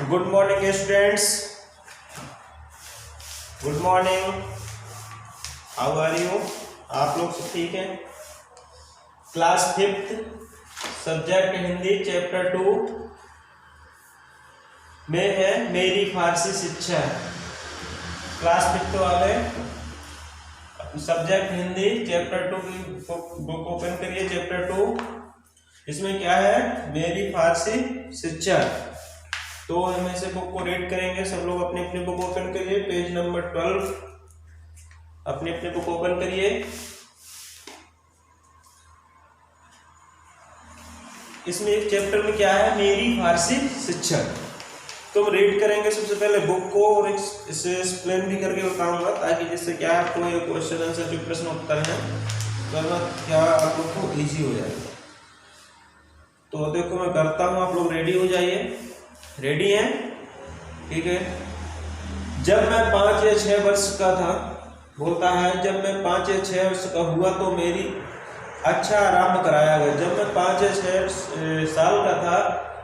Good morning students, good morning. How are you? आप लोग सब ठीक हैं? Class 5th subject Hindi chapter 2 में है मेरी फारसी शिक्षा। क्लास 5th वाले सब्जेक्ट हिंदी चैप्टर 2 की बुक ओपन करिए। चैप्टर 2 इसमें क्या है? मेरी फारसी शिक्षा। तो हम ऐसे बुक को रीड करेंगे। सब लोग अपनी अपनी बुक ओपन करिए। पेज नंबर 12 अपनी अपनी बुक ओपन करिए। इसमें एक चैप्टर में क्या है? मेरी फारसी शिक्षा। तो हम रीड करेंगे सबसे पहले बुक को और इसे एक्सप्लेन भी करके बताऊंगा, ताकि जिससे क्या आपको ये क्वेश्चन आंसर जो प्रश्न उत्तर है करना क्या आप लोग को ईजी हो जाएगा। तो देखो मैं करता हूँ, आप लोग रेडी हो जाइए। रेडी हैं? ठीक है। जब मैं 5 या 6 वर्ष का था, बोलता है जब मैं 5 या 6 वर्ष का हुआ तो मेरी अच्छा आरंभ कराया गया। जब मैं 5 या 6 साल का था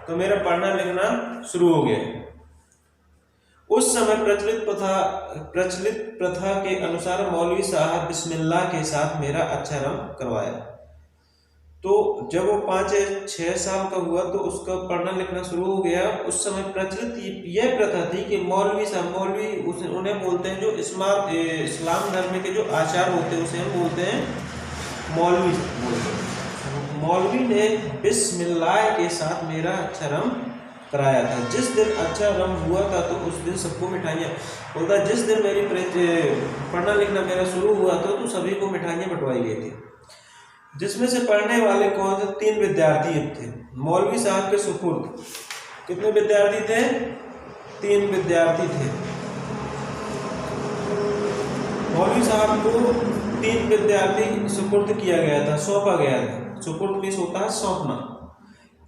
तो मेरा पढ़ना लिखना शुरू हो गया। उस समय प्रचलित प्रथा के अनुसार मौलवी साहब बिस्मिल्लाह के साथ मेरा अच्छा आरंभ करवाया। तो जब वो 5 या 6 साल का हुआ तो उसका पढ़ना लिखना शुरू हो गया। उस समय प्रचलित यह प्रथा थी कि मौलवी उन्हें बोलते हैं जो इस्लाम धर्म के जो आचार होते हैं उसे हम बोलते हैं मौलवी बोलते हैं। मौलवी ने बिस्मिल्लाह के साथ मेरा अच्छा आरंभ कराया था। जिस दिन अच्छा आरंभ हुआ था तो उस दिन सबको मिठाइयाँ, बोलता जिस दिन मेरी पढ़ना लिखना मेरा शुरू हुआ था तो सभी को मिठाइयाँ बंटवाई गई थी। जिसमें से पढ़ने वाले कौन थे? 3 विद्यार्थी थे मौलवी साहब के सुपुर्द। कितने विद्यार्थी थे? 3 विद्यार्थी थे। मौलवी साहब को 3 विद्यार्थी सुपुर्द किया गया था, सौंपा गया था। सुपुर्द मीन्स होता है सौंपना।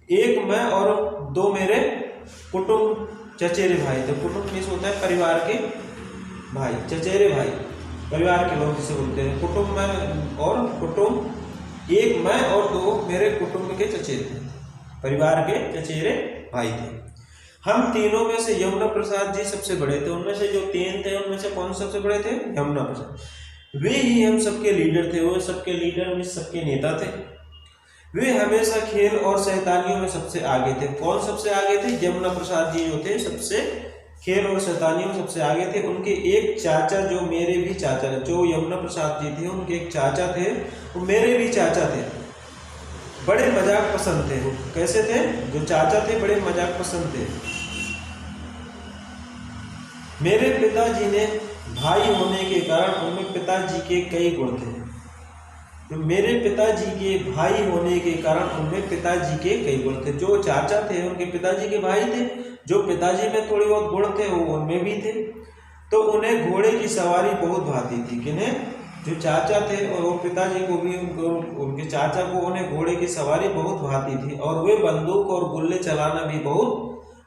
एक मैं और 2 मेरे कुटुंब चचेरे भाई थे। कुटुंब मीन्स होता है परिवार के भाई, चचेरे भाई परिवार के लोग जिसे बोलते हैं। कुटुंब में और कुटुंब, एक मैं और 2 मेरे कुटुंब के चचेरे थे, परिवार के चचेरे भाई थे। हम तीनों में से यमुना प्रसाद जी सबसे बड़े थे। उनमें से जो 3 थे उनमें से कौन सबसे बड़े थे? यमुना प्रसाद। वे ही हम सबके लीडर थे। वो सबके लीडर में सबके नेता थे। वे हमेशा खेल और शैतानियों में सबसे आगे थे। कौन सबसे आगे थे? यमुना प्रसाद जी जो थे सबसे खेल और शैतानियों में सबसे आगे थे। उनके एक चाचा जो मेरे भी चाचा थे, जो यमुना प्रसाद जी थे उनके एक चाचा थे, वो मेरे भी चाचा थे। बड़े मजाक पसंद थे। वो कैसे थे? जो चाचा थे बड़े मजाक पसंद थे। मेरे पिताजी ने भाई होने के कारण उनमें पिताजी के कई गुण थे। तो मेरे पिताजी के भाई होने के कारण उनमें पिताजी के कई गुण थे। जो चाचा थे उनके पिताजी के भाई थे। जो पिताजी में थोड़ी बहुत गुण थे वो उनमें भी थे। तो उन्हें घोड़े की सवारी बहुत भाती थी। किन्हें? जो चाचा थे और वो पिताजी को भी उनके चाचा को उन्हें घोड़े की सवारी बहुत भाती थी। और वे बंदूक और गुल्ले चलाना भी बहुत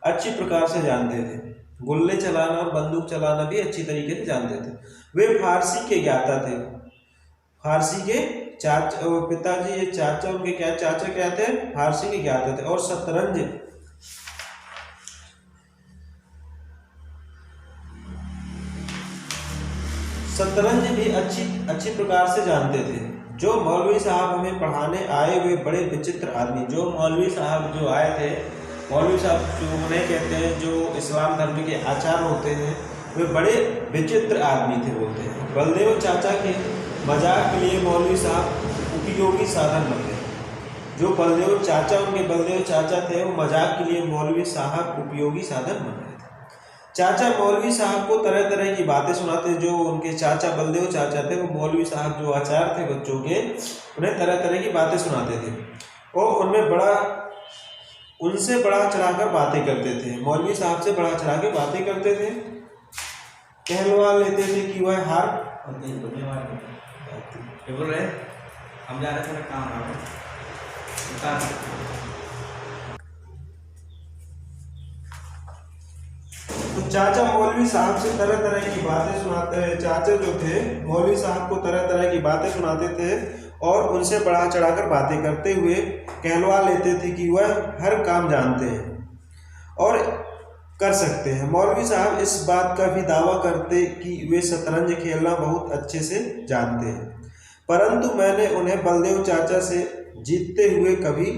अच्छी प्रकार से जानते थे। गुल्ले चलाना और बंदूक चलाना भी अच्छी तरीके से जानते थे। वे फारसी के ज्ञाता थे। फारसी के चाचा, पिताजी ये चाचा, उनके क्या चाचा क्या थे? फारसी के ज्ञाता थे। और शतरंज भी अच्छी प्रकार से जानते थे। जो मौलवी साहब हमें पढ़ाने आए वे बड़े विचित्र आदमी। जो मौलवी साहब जो आए थे, मौलवी साहब जो उन्हें कहते हैं जो इस्लाम धर्म के आचार होते हैं, वे बड़े विचित्र आदमी थे बोलते हैं। बलदेव चाचा के मजाक के लिए मौलवी साहब उपयोगी साधन बन गए। जो बलदेव चाचा, उनके बलदेव चाचा थे, वो मजाक के लिए मौलवी साहब उपयोगी साधन बन गए थे। चाचा मौलवी साहब को तरह तरह की बातें सुनाते। जो उनके चाचा बलदेव चाचा थे वो मौलवी साहब जो आचार थे बच्चों के, उन्हें तरह तरह की बातें सुनाते थे और उनसे बढ़ा चढ़ाकर बातें करते थे। मौलवी साहब से बढ़ा चढ़ा के बातें करते थे। कहलवा लेते थे कि वह हार बोल रहे हम जा रहे थे काम। तो चाचा मौलवी साहब से तरह तरह की बातें सुनाते हैं। चाचा जो थे मौलवी साहब को तरह तरह की बातें सुनाते थे और उनसे बढ़ा चढ़ाकर बातें करते हुए कहलवा लेते थे कि वह हर काम जानते हैं और कर सकते हैं। मौलवी साहब इस बात का भी दावा करते कि वे शतरंज खेलना बहुत अच्छे से जानते हैं, परंतु मैंने उन्हें बलदेव चाचा से जीतते हुए कभी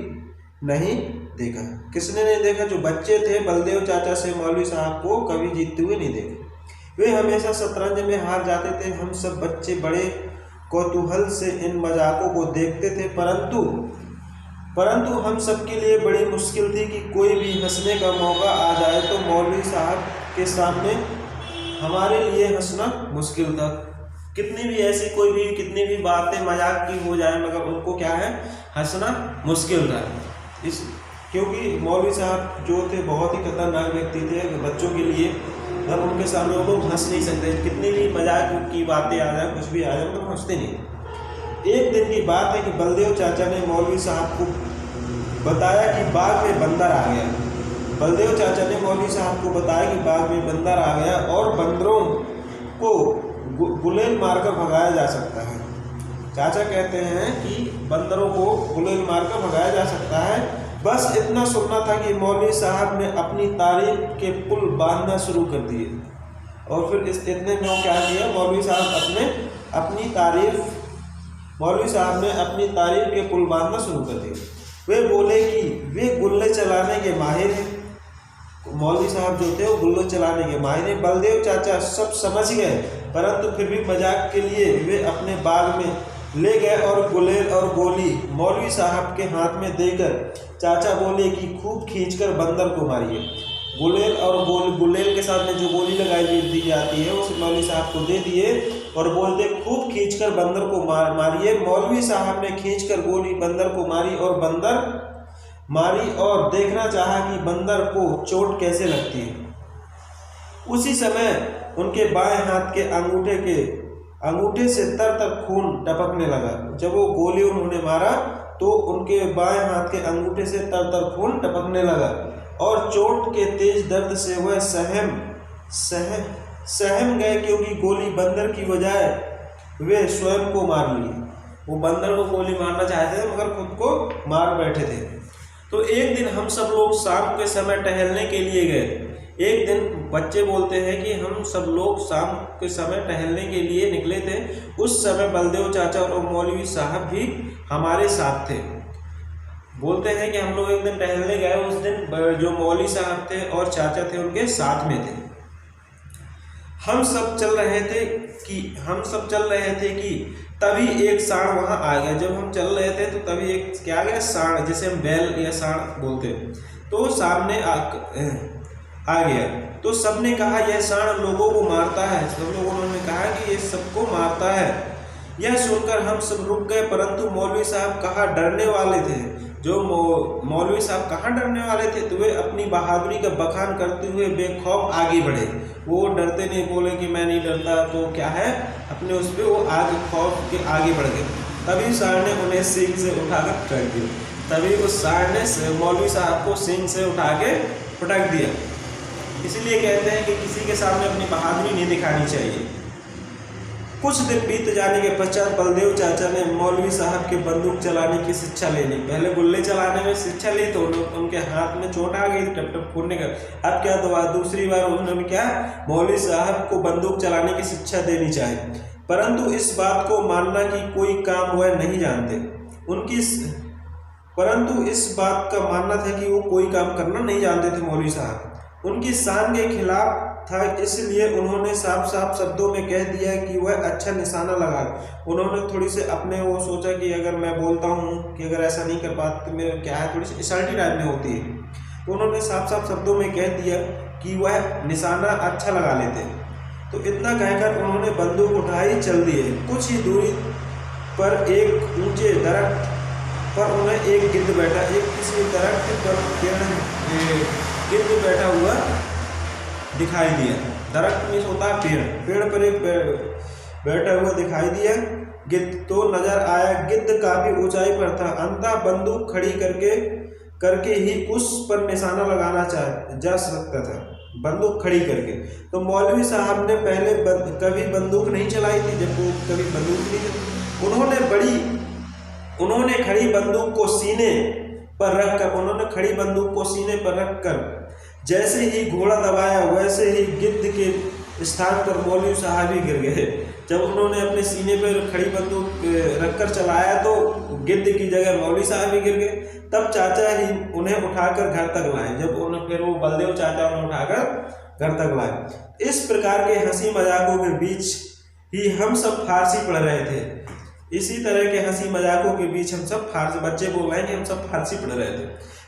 नहीं देखा। किसने नहीं देखा? जो बच्चे थे, बलदेव चाचा से मौलवी साहब को कभी जीतते हुए नहीं देखा। वे हमेशा शतरंज में हार जाते थे। हम सब बच्चे बड़े कौतूहल से इन मजाकों को देखते थे, परंतु हम सबके लिए बड़ी मुश्किल थी कि कोई भी हंसने का मौका आ जाए तो मौलवी साहब के सामने हमारे लिए हंसना मुश्किल था। कितनी भी बातें मजाक की हो जाए, मगर उनको क्या है, हंसना मुश्किल था। क्योंकि मौलवी साहब जो थे बहुत ही खतरनाक व्यक्ति थे बच्चों के लिए। अब उनके सामने वो लोग हंस नहीं सकते, कितनी भी मजाक की बातें आ जाए, कुछ भी आ जाए, तो हंसते नहीं। एक दिन की बात है कि बलदेव चाचा ने मौलवी साहब को बताया कि बाग में बंदर आ गया। बलदेव चाचा ने मौलवी साहब को बताया कि बाग में बंदर आ गया और बंदरों को गुलेल मारकर भगाया जा सकता है। चाचा कहते हैं कि बंदरों को गुलेल मारकर भगाया जा सकता है। बस इतना सुनना था कि मौलवी साहब ने अपनी तारीफ के पुल बांधना शुरू कर दिए। और फिर इस इतने में वो क्या किया, मौलवी साहब ने अपनी तारीफ के पुल बांधना शुरू कर दिए। वे बोले कि वे गुल्ले चलाने के माहिर हैं। मौलवी साहब जो थे वो गुल्ले चलाने के माहिर हैं। बलदेव चाचा सब समझ गए, परंतु फिर भी मजाक के लिए वे अपने बाग में ले गए और गुलेल और गोली मौलवी साहब के हाथ में देकर चाचा बोले कि खूब खींचकर बंदर को मारिए। गुलेल के साथ में जो गोली लगाई दी जाती है उसे मौलवी साहब को दे दिए और बोलते खूब खींचकर बंदर को मारिए। मौलवी साहब ने खींचकर गोली बंदर को मारी और देखना चाहा कि बंदर को चोट कैसे लगती है। उसी समय उनके बाएं हाथ के अंगूठे से तर खून टपकने लगा। जब वो गोली उन्होंने मारा तो उनके बाएं हाथ के अंगूठे से तर खून टपकने लगा और चोट के तेज दर्द से वह सहम गए, क्योंकि गोली बंदर की बजाय वे स्वयं को मार लिए। वो बंदर को गोली मारना चाहते थे मगर खुद को मार बैठे थे। तो एक दिन हम सब लोग शाम के समय टहलने के लिए गए। एक दिन बच्चे बोलते हैं कि हम सब लोग शाम के समय टहलने के लिए निकले थे। उस समय बलदेव चाचा और मौलवी साहब भी हमारे साथ थे। बोलते हैं कि हम लोग एक दिन टहलने गए। उस दिन जो मौलवी साहब थे और चाचा थे उनके साथ में थे। हम सब चल रहे थे कि तभी एक सांड वहां आ गया। जब हम चल रहे थे तो तभी एक क्या आ गया, सांड, जिसे हम बैल या सांड बोलते हैं, तो सामने आ गया। तो सबने कहा यह सांड लोगों को मारता है। सब लोगों ने कहा कि ये सबको मारता है। यह सुनकर हम सब रुक गए, परंतु मौलवी साहब कहाँ डरने वाले थे। मौलवी साहब कहाँ डरने वाले थे, तो वे अपनी बहादुरी का बखान करते हुए बेखौफ आगे बढ़े। वो डरते नहीं, बोले कि मैं नहीं डरता, तो क्या है अपने उस पर वो आगे खौफ के आगे बढ़ गए। तभी सांड ने उन्हें सींग से उठाकर पटक दिया। तभी उस सांड ने मौलवी साहब को सींग से उठा के पटक दिया। इसीलिए कहते हैं कि किसी के सामने अपनी बहादुरी नहीं दिखानी चाहिए। कुछ दिन बीत जाने के पश्चात बलदेव चाचा ने मौलवी साहब के बंदूक चलाने की शिक्षा ले ली। पहले गुल्ले चलाने में शिक्षा ली तो उनके हाथ में चोट आ गई, टप टप फूटने का। अब क्या दूसरी बार उन्होंने क्या, मौलवी साहब को बंदूक चलाने की शिक्षा देनी चाहिए, परंतु इस बात को मानना कि कोई काम वह नहीं जानते। परंतु इस बात का मानना था कि वो कोई काम करना नहीं जानते थे। मौलवी साहब उनकी शान के खिलाफ था, इसलिए उन्होंने साफ शब्दों में कह दिया कि वह अच्छा निशाना लगा। उन्होंने थोड़ी से अपने वो सोचा कि अगर मैं बोलता हूँ कि अगर ऐसा नहीं कर पाते, मेरा क्या है, थोड़ी सी इशाल्टी टाइप में होती है, तो उन्होंने साफ शब्दों में कह दिया कि वह निशाना अच्छा लगा लेते। तो इतना कहकर उन्होंने बंदूक उठाई, चल दिए। कुछ ही दूरी पर एक ऊंचे दरख्त पर उन्हें एक गिद्ध बैठा हुआ दिखाई दिया। दरख्त में होता है पेड़ पर एक बैठा हुआ दिखाई दिया। गिद्ध तो नजर आया। गिद्ध काफी ऊंचाई पर था। अंततः बंदूक खड़ी करके ही उस पर निशाना लगाना जा सकता था, बंदूक खड़ी करके। तो मौलवी साहब ने पहले कभी बंदूक नहीं चलाई थी। जब वो कभी बंदूक नहीं चलाई, उन्होंने खड़ी बंदूक को सीने पर रखकर जैसे ही घोड़ा दबाया वैसे ही गिद्ध के स्थान पर मौलवी साहब ही गिर गए। जब उन्होंने अपने सीने पर खड़ी बंदूक रखकर चलाया तो गिद्ध की जगह मौलवी साहब ही गिर गए। तब चाचा ही उन्हें उठाकर घर तक लाए। जब उन्हें फिर वो बलदेव चाचा उन्हें उठाकर घर तक लाए। इस प्रकार के हंसी मजाकों के बीच ही हम सब फारसी पढ़ रहे थे। इसी तरह के हंसी मजाकों के बीच हम सब फारसी, बच्चे बोल रहे हैं कि हम सब फारसी पढ़ रहे थे।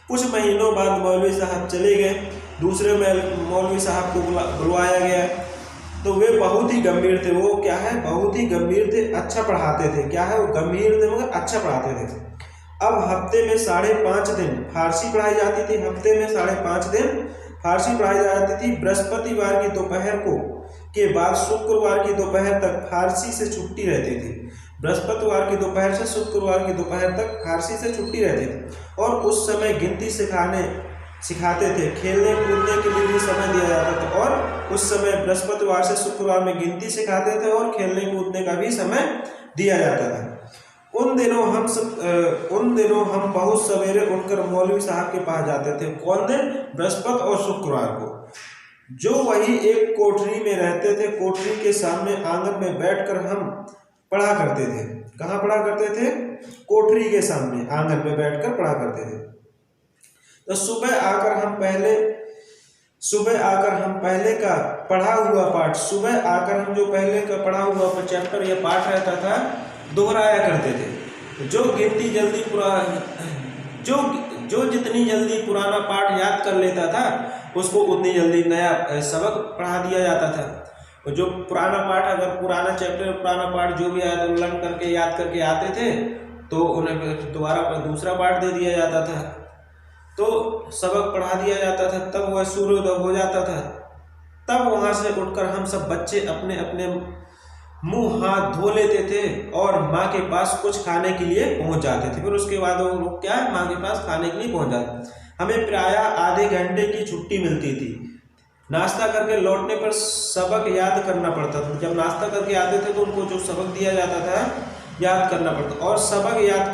कुछ महीनों बाद मौलवी साहब चले गए। दूसरे मौलवी साहब को बुलवाया गया तो वे बहुत ही गंभीर थे। वो क्या है, बहुत ही गंभीर थे, अच्छा पढ़ाते थे। क्या है, वो गंभीर थे मगर अच्छा पढ़ाते थे। अब हफ्ते में 5.5 दिन फारसी पढ़ाई जाती थी। हफ्ते में 5.5 दिन फारसी पढ़ाई जाती थी। बृहस्पतिवार की दोपहर को के बाद शुक्रवार की दोपहर तक फारसी से छुट्टी रहती थी। बृहस्पतिवार की दोपहर से शुक्रवार की दोपहर तक फारसी से छुट्टी रहती थी। और उस समय गिनती सिखाते थे। खेलने कूदने के लिए भी समय दिया जाता था। और उस समय बृहस्पतिवार से शुक्रवार में गिनती सिखाते थे और खेलने कूदने का भी समय दिया जाता था। उन दिनों हम बहुत सवेरे उठकर मौलवी साहब के पास जाते थे। कौन दिन, बृहस्पति और शुक्रवार को, जो वही एक कोठरी में रहते थे। कोठरी के सामने आंगन में बैठकर हम पढ़ा करते थे। कहाँ पढ़ा करते थे, कोठरी के सामने आंगन में बैठकर पढ़ा करते थे। तो सुबह आकर हम पहले का पढ़ा हुआ पाठ, सुबह आकर हम जो पहले का पढ़ा हुआ चैप्टर या पाठ रहता था दोहराया करते थे। जो जितनी जल्दी पुराना पाठ याद कर लेता था उसको उतनी जल्दी नया सबक पढ़ा दिया जाता था। जो पुराना पाठ, अगर पुराना चैप्टर पुराना पाठ जो भी आया तो लर्न करके याद करके आते थे तो उन्हें दोबारा दूसरा पाठ दे दिया जाता था, तो सबक पढ़ा दिया जाता था। तब वह सूर्योदय हो जाता था। तब वहाँ से उठकर हम सब बच्चे अपने अपने मुंह हाथ धो लेते थे और माँ के पास कुछ खाने के लिए पहुँच जाते थे। फिर उसके बाद वो लोग क्या है, माँ के पास खाने के लिए पहुँच जाते। हमें प्रायः आधे घंटे की छुट्टी मिलती थी। नाश्ता करके लौटने पर सबक याद करना पड़ता था। जब नाश्ता करके आते थे तो उनको जो सबक दिया जाता था याद करना पड़ता। और सबक याद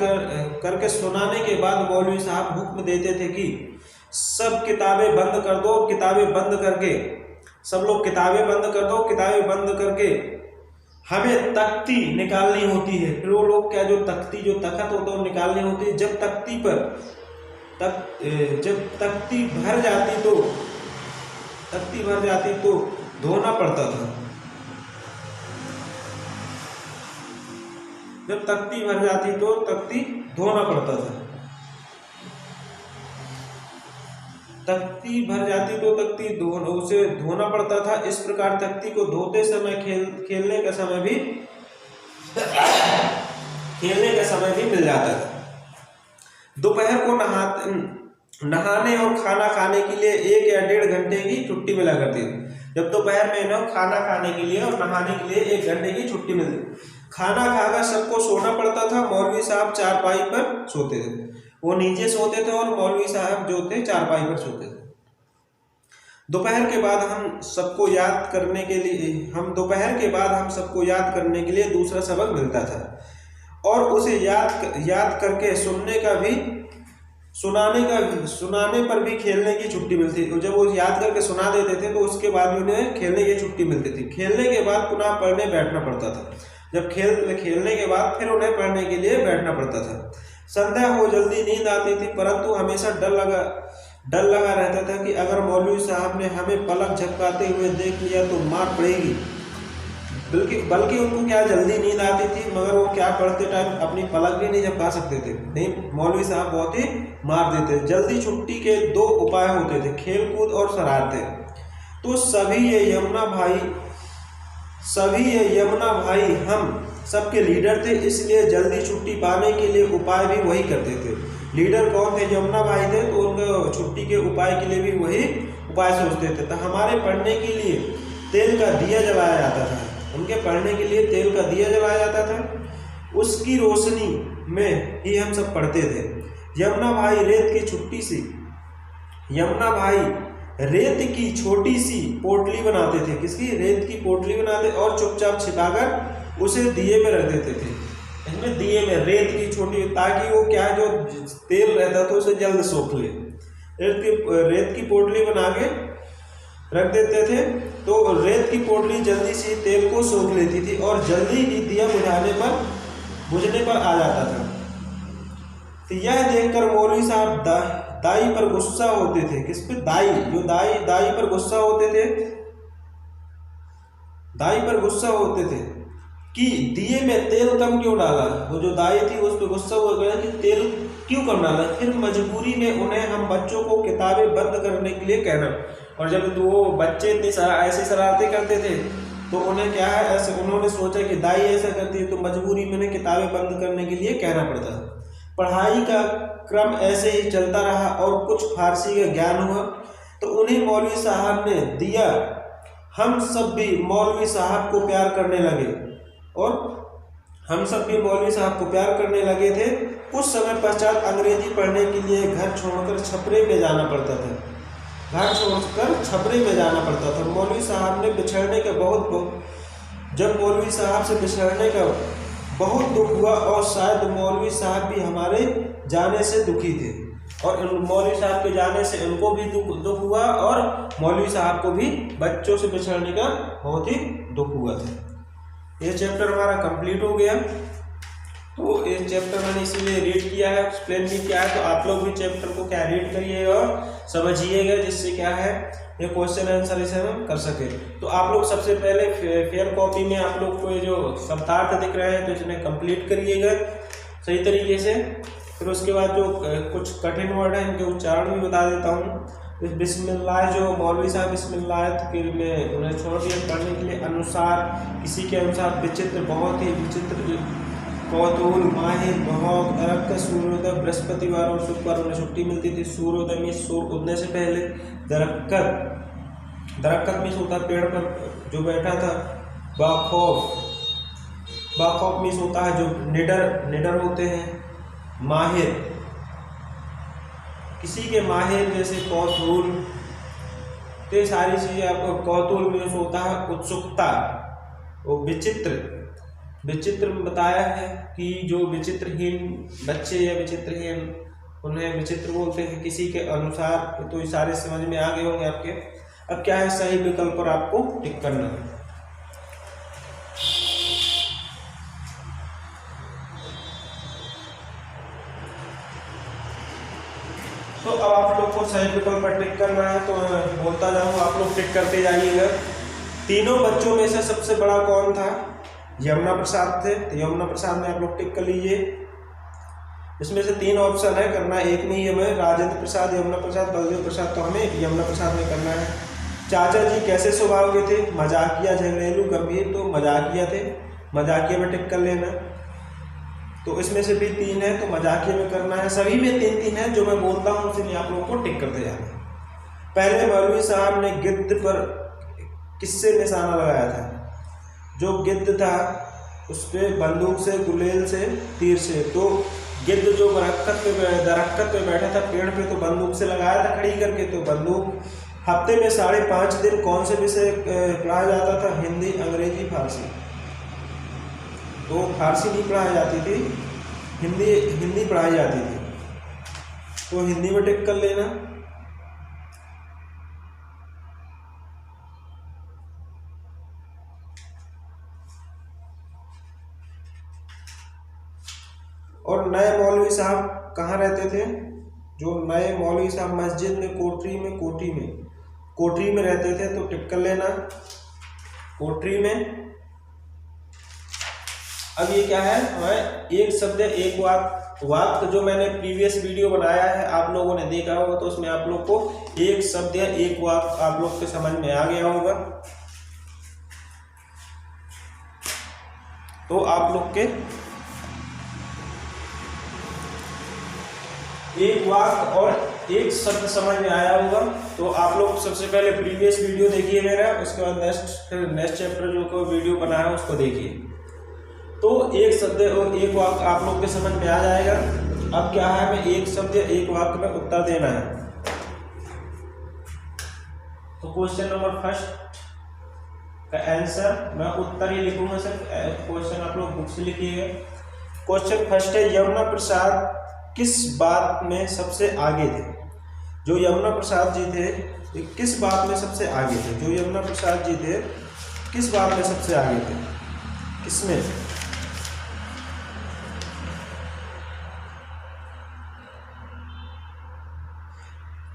करके सुनाने के बाद मौलवी साहब हुक्म देते थे कि सब किताबें बंद कर दो। किताबें बंद करके सब लोग किताबें बंद कर दो। किताबें बंद करके हमें तख्ती निकालनी होती है। फिर वो लोग क्या, जो तख्त होता है वो निकालनी होती है। जब तख्ती भर जाती तो धोना पड़ता था। जब तख्ती भर जाती तो तख्ती धोना पड़ता था। तख्ती भर जाती तो उसे धोना पड़ता था। इस प्रकार तख्ती को धोते समय खेलने का समय भी मिल जाता था। दोपहर को नहाने और खाना खाने के लिए 1 या 1.5 घंटे की छुट्टी मिला करती थी। जब दोपहर में इन्हें खाना खाने के लिए और नहाने के लिए 1 घंटे की छुट्टी मिलती। खाना खाकर सबको सोना पड़ता था। मौलवी साहब चारपाई पर सोते थे। वो नीचे सोते थे और मौलवी साहब जो थे चारपाई पर सोते थे। दोपहर के बाद हम सबको याद करने के लिए दूसरा सबक मिलता था और उसे याद करके सुनाने पर भी खेलने की छुट्टी मिलती थी। तो जब वो याद करके सुना देते थे तो उसके बाद भी उन्हें खेलने की छुट्टी मिलती थी। खेलने के बाद पुनः पढ़ने बैठना पड़ता था। जब खेलने के बाद फिर उन्हें पढ़ने के लिए बैठना पड़ता था। संध्या हो जल्दी नींद आती थी, परंतु हमेशा डर लगा रहता था कि अगर मौलवी साहब ने हमें पलक झपकाते हुए देख लिया तो मार पड़ेगी। बल्कि उनको क्या जल्दी नींद आती थी, मगर वो क्या पढ़ते टाइम अपनी पलक भी नहीं झपका सकते थे। नहीं, मौलवी साहब बहुत ही मार देते। जल्दी छुट्टी के 2 उपाय होते थे, खेल कूद और शरारतें। तो सभी ये यमुना भाई हम सबके लीडर थे, इसलिए जल्दी छुट्टी पाने के लिए उपाय भी वही करते थे। लीडर कौन थे, यमुना भाई थे, तो उनको छुट्टी के उपाय के लिए भी वही उपाय सोचते थे। तो हमारे पढ़ने के लिए तेल का दिया जलाया जाता था। उनके पढ़ने के लिए तेल का दिया जलाया जाता था। उसकी रोशनी में ही हम सब पढ़ते थे। यमुना भाई रेत की छोटी सी पोटली बनाते थे। किसकी, रेत की पोटली बनाते और चुपचाप छिपाकर उसे दिए में रख देते थे। इसमें दिए में रेत की छोटी, ताकि वो क्या जो तेल रहता था उसे जल्द सोख ले। रेत की पोटली बना के रख देते थे, तो रेत की पोटली जल्दी से तेल को सोख लेती थी और जल्दी ही दिया बुझने पर आ जाता था। तो यह देखकर मौलवी साहब दाई पर गुस्सा होते थे। किस पे? दाई पर गुस्सा होते थे। दाई पर गुस्सा होते थे कि दिए में तेल कम क्यों डाला। वो जो दाई थी उस पर गुस्सा हो गया कि तेल क्यों कम डाला। फिर मजबूरी में उन्हें हम बच्चों को किताबें बंद करने के लिए कहना। और जब तो वो बच्चे इतनी ऐसी शरारतें करते थे तो उन्हें क्या है, ऐसे उन्होंने सोचा कि दाई ऐसा करती है तो मजबूरी में उन्हें किताबें बंद करने के लिए कहना पड़ता। पढ़ाई का क्रम ऐसे ही चलता रहा और कुछ फारसी का ज्ञान हुआ तो उन्हीं मौलवी साहब ने दिया। हम सब भी मौलवी साहब को प्यार करने लगे और हम सब भी मौलवी साहब को प्यार करने लगे थे। कुछ समय पश्चात अंग्रेजी पढ़ने के लिए घर छोड़कर छपरे में जाना पड़ता था। मौलवी साहब ने जब मौलवी साहब से बिछड़ने का बहुत दुख हुआ और शायद मौलवी साहब भी हमारे जाने से दुखी थे और मौलवी साहब के जाने से उनको भी दुख हुआ और मौलवी साहब को भी बच्चों से बिछड़ने का बहुत ही दुख हुआ था। ये चैप्टर हमारा कंप्लीट हो गया। तो ये चैप्टर मैंने इसीलिए रीड किया है, एक्सप्लेन भी किया है। तो आप लोग भी चैप्टर को क्या रीड करिएगा और समझिएगा, जिससे क्या है ये क्वेश्चन आंसर इसे हम कर सके। तो आप लोग सबसे पहले फेयर कॉपी में आप लोग को ये जो शब्दार्थ दिख रहे हैं तो इसमें कंप्लीट करिएगा सही तरीके से। फिर उसके बाद जो कुछ कठिन वर्ड हैं इनके उच्चारण भी बता देता हूँ। बिस्मिल्लाह जो मौलवी साहब बिस्मिल्लाह में उन्हें छोड़ दिया पढ़ने के लिए। अनुसार, किसी के अनुसार, विचित्र, बहुत ही विचित्र, कौतूल, माहिर, बहुत, दरख्त, सूर्योदय, बृहस्पतिवार और शुक्रवार उन्हें छुट्टी मिलती थी। सूर्योदय में सूर्य उदय से पहले। दरख्त मीन्स होता है पेड़ पर जो बैठा था। बाखौफ मीन्स होता है जो निडर होते हैं। माहिर, किसी के माहिर, जैसे कौतूल, तो ये सारी चीजें आपको। कौतूल मीन्स होता है उत्सुकता। वो विचित्र बताया है कि जो विचित्रहीन बच्चे या विचित्रहीन उन्हें विचित्र बोलते हैं। किसी के अनुसार, तो ये सारे समझ में आ गए होंगे आपके। अब क्या है, सही विकल्प पर आपको टिक करना है। तो अब आप लोग को सही विकल्प पर टिक करना है, तो बोलता जाऊँ, आप लोग टिक करते जाइएगा। तीनों बच्चों में से सबसे बड़ा कौन था? यमुना प्रसाद थे। तो यमुना प्रसाद में आप लोग टिक कर लीजिए। इसमें से 3 ऑप्शन है, करना एक नहीं हमें। राजेंद्र प्रसाद, यमुना प्रसाद, बलदेव प्रसाद, तो हमें यमुना प्रसाद में करना है। चाचा जी कैसे स्वभाव के थे? मजाकिया, झगड़ेलू, गंभीर, तो मजाकिया थे। मजाकिया में टिक कर लेना। तो इसमें से भी 3 है तो मजाकिया में करना है। सभी में 3-3 है जो मैं बोलता हूँ उसमें आप लोगों को टिक करते जाना। पहले मौलवी साहब ने गिद्ध पर किससे निशाना लगाया था? जो गिद्ध था उस पर बंदूक से, गुलेल से, तीर से। तो गिद्ध जो दरख्त पे बैठा था पेड़ पे, तो बंदूक से लगाया था खड़ी करके। तो बंदूक। हफ्ते में 5.5 दिन कौन से विषय पढ़ाया जाता था? हिंदी, अंग्रेजी, फारसी। तो फारसी नहीं पढ़ाई जाती थी, हिंदी पढ़ाई जाती थी। तो हिंदी में टिक कर लेना। और नए मौलवी साहब कहाँ रहते थे? जो नए मौलवी साहब मस्जिद में, कोठरी में रहते थे। तो टिक कर लेना कोठरी में। अब ये क्या है, हमें एक शब्द एक वाक्य जो मैंने प्रीवियस वीडियो बनाया है आप लोगों ने देखा होगा, तो उसमें आप लोग को एक शब्द या एक वाक्य आप लोग के समझ में आ गया होगा। तो आप लोग के एक वाक्य और एक शब्द समझ में आया होगा। तो आप लोग सबसे पहले प्रीवियस वीडियो देखिए मेरा, उसके बाद नेक्स्ट चैप्टर जो को वीडियो बना है उसको देखिए। तो एक शब्द और एक वाक्य आप लोग के समझ में आ जाएगा। अब क्या है, हमें एक शब्द एक वाक्य में उत्तर देना है। तो क्वेश्चन नंबर 1 का आंसर मैं उत्तर ही लिखूंगा सर, क्वेश्चन आप लोग बुक से लिखिएगा। क्वेश्चन 1 है, यमुना प्रसाद किस बात में सबसे आगे थे? जो यमुना प्रसाद जी थे ये किस बात में सबसे आगे थे? जो यमुना प्रसाद जी थे किस बात में सबसे आगे थे? किसमें?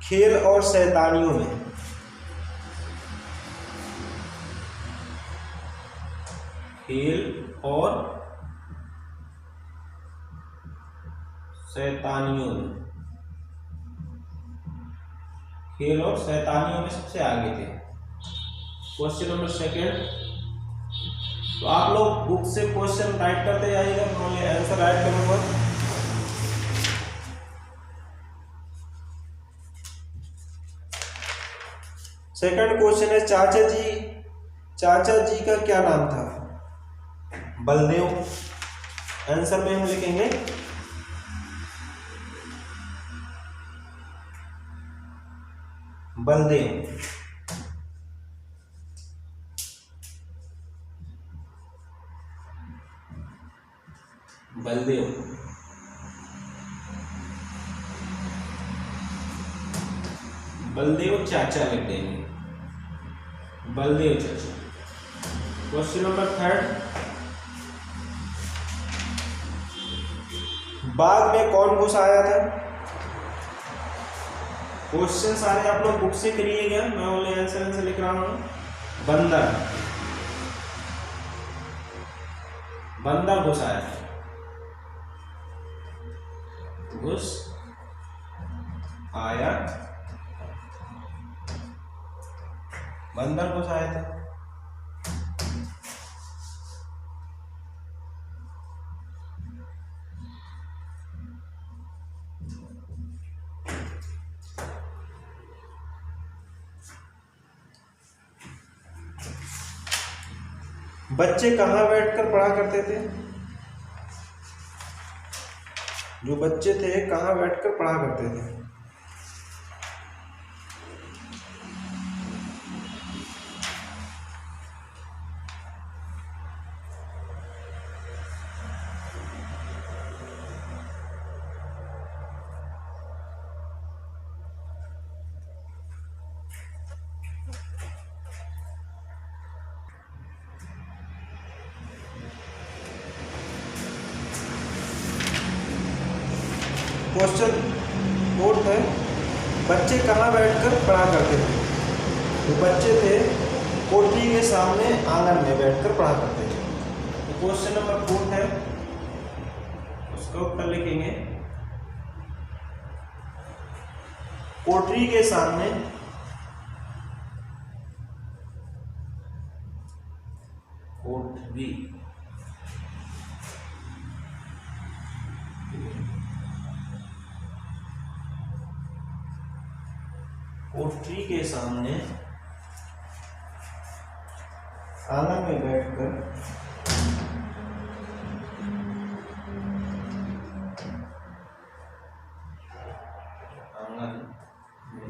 खेल और शैतानियों में। खेल और शैतानियों में। खेल और शैतानियों में सबसे आगे थे। क्वेश्चन नंबर सेकंड, तो आप लोग बुक से क्वेश्चन राइट करते जाइएगा, मैं आंसर राइट करूंगा। सेकंड क्वेश्चन है, चाचा जी का क्या नाम था? बलदेव। आंसर में हम लिखेंगे बलदेव। बलदेव। बलदेव चाचा लिख देंगे, बलदेव चाचा। क्वेश्चन नंबर थर्ड, बाग में कौन घुस आया था? क्वेश्चन सारे आप लोग बुक से करिएगा, मैं ओनली आंसर लिख रहा हूं। बंदर। बंदर घुस आया था। घुस आया, बंदर घुस आया था। बच्चे कहाँ बैठकर पढ़ा करते थे? जो बच्चे थे कहाँ बैठकर पढ़ा करते थे? क्वेश्चन फोर्थ है, बच्चे कहाँ बैठकर पढ़ा करते थे? तो बच्चे थे कोठरी के सामने आंगन में बैठकर पढ़ा करते थे। तो क्वेश्चन नंबर फोर्थ है, उसका उत्तर लिखेंगे कोठरी के सामने कोठरी कोठरी के सामने आंगन में बैठकर आंगन में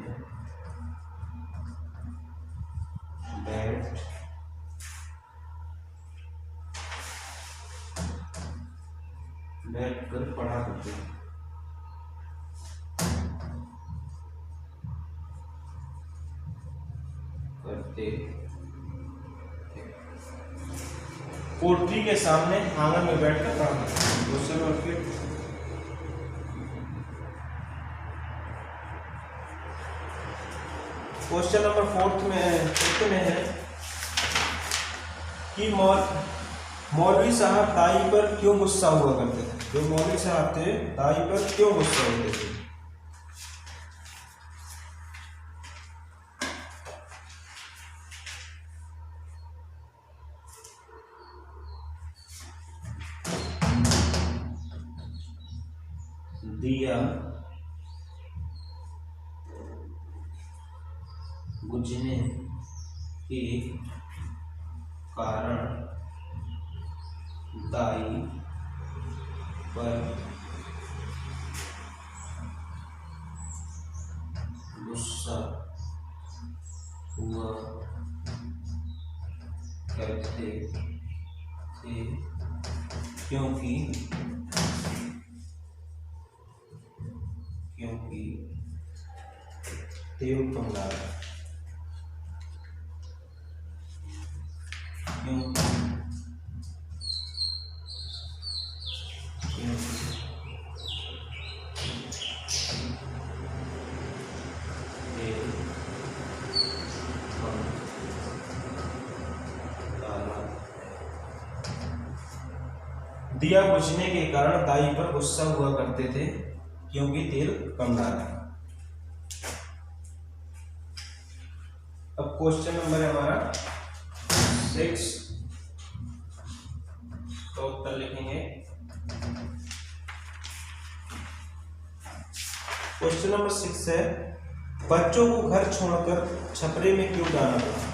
बैठकर पढ़ा करते हैं। कोठरी के सामने आंगन में बैठकर पढ़ा करते हैं। क्वेश्चन नंबर 5, क्वेश्चन नंबर 4 में है कि मौलवी साहब ताई पर क्यों गुस्सा हुआ करते थे? जो मौलवी साहब थे ताई पर क्यों गुस्सा होते थे? दिया बुझने के कारण दाई पर गुस्सा हुआ करते थे, क्योंकि तेल कम डाल क्यों? दिया बुझने के कारण दाई पर गुस्सा हुआ करते थे क्योंकि तेल कम डाला। अब क्वेश्चन नंबर है हमारा 6 तो उत्तर लिखेंगे। क्वेश्चन नंबर 6 है बच्चों को घर छोड़कर छपरे में क्यों जाना पड़ा?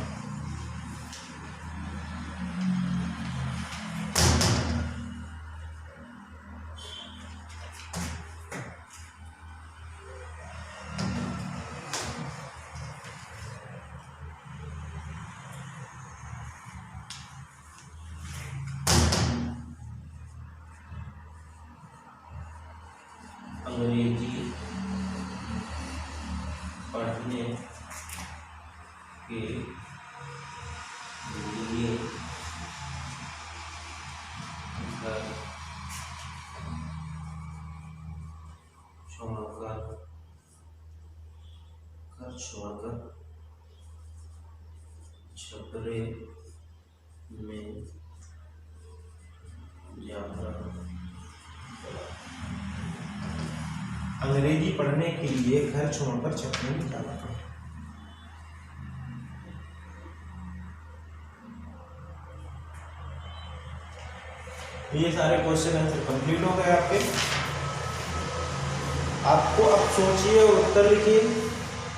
अंग्रेजी पढ़ने के लिए घर छोड़कर छपरे में जाना पड़ा। अंग्रेजी पढ़ने के लिए घर छोड़कर छपरे में जाना पड़ा। ये सारे क्वेश्चन आंसर कंप्लीट हो गए आपके। आपको अब सोचिए और उत्तर लिखिए।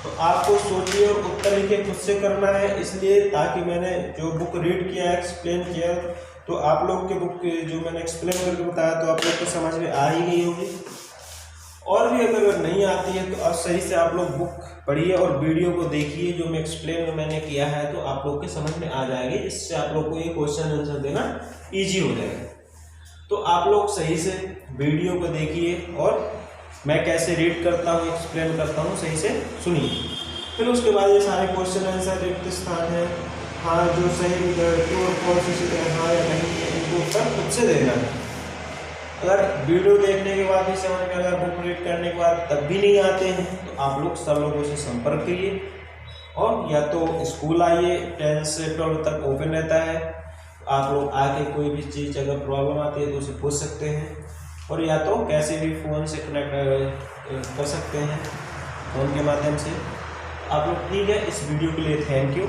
तो आपको सोचिए और उत्तर लिखिए खुद से करना है, इसलिए ताकि मैंने जो बुक रीड किया एक्सप्लेन किया तो आप लोग के बुक जो मैंने एक्सप्लेन करके बताया तो आप लोग को समझ में आ ही गई होगी। और भी अगर नहीं आती है तो अब सही से आप लोग बुक पढ़िए और वीडियो को देखिए जो मैं एक्सप्लेन मैंने किया है, तो आप लोग के समझ में आ जाएगी, जिससे आप लोग को ये क्वेश्चन आंसर देना ईजी हो जाएगा। तो आप लोग सही से वीडियो को देखिए और मैं कैसे रीड करता हूँ एक्सप्लेन करता हूँ सही से सुनिए। फिर उसके बाद ये सारे क्वेश्चन आंसर रिक्त स्थान है, हाँ जो सही ट्रू और फॉल्स हाँ या नहीं है, इनको उत्तर खुद से देना है। अगर वीडियो देखने के बाद भी समझ में, अगर बुक रीड करने के बाद तब भी नहीं आते हैं तो आप लोग सब लोगों से संपर्क करिए और या तो स्कूल आइए, 10 से 12 तक ओपन रहता है, आप लोग आके कोई भी चीज़ अगर प्रॉब्लम आती है तो उसे पूछ सकते हैं, और या तो कैसे भी फ़ोन से कनेक्ट कर सकते हैं फ़ोन के माध्यम से आप लोग। ठीक है, इस वीडियो के लिए थैंक यू।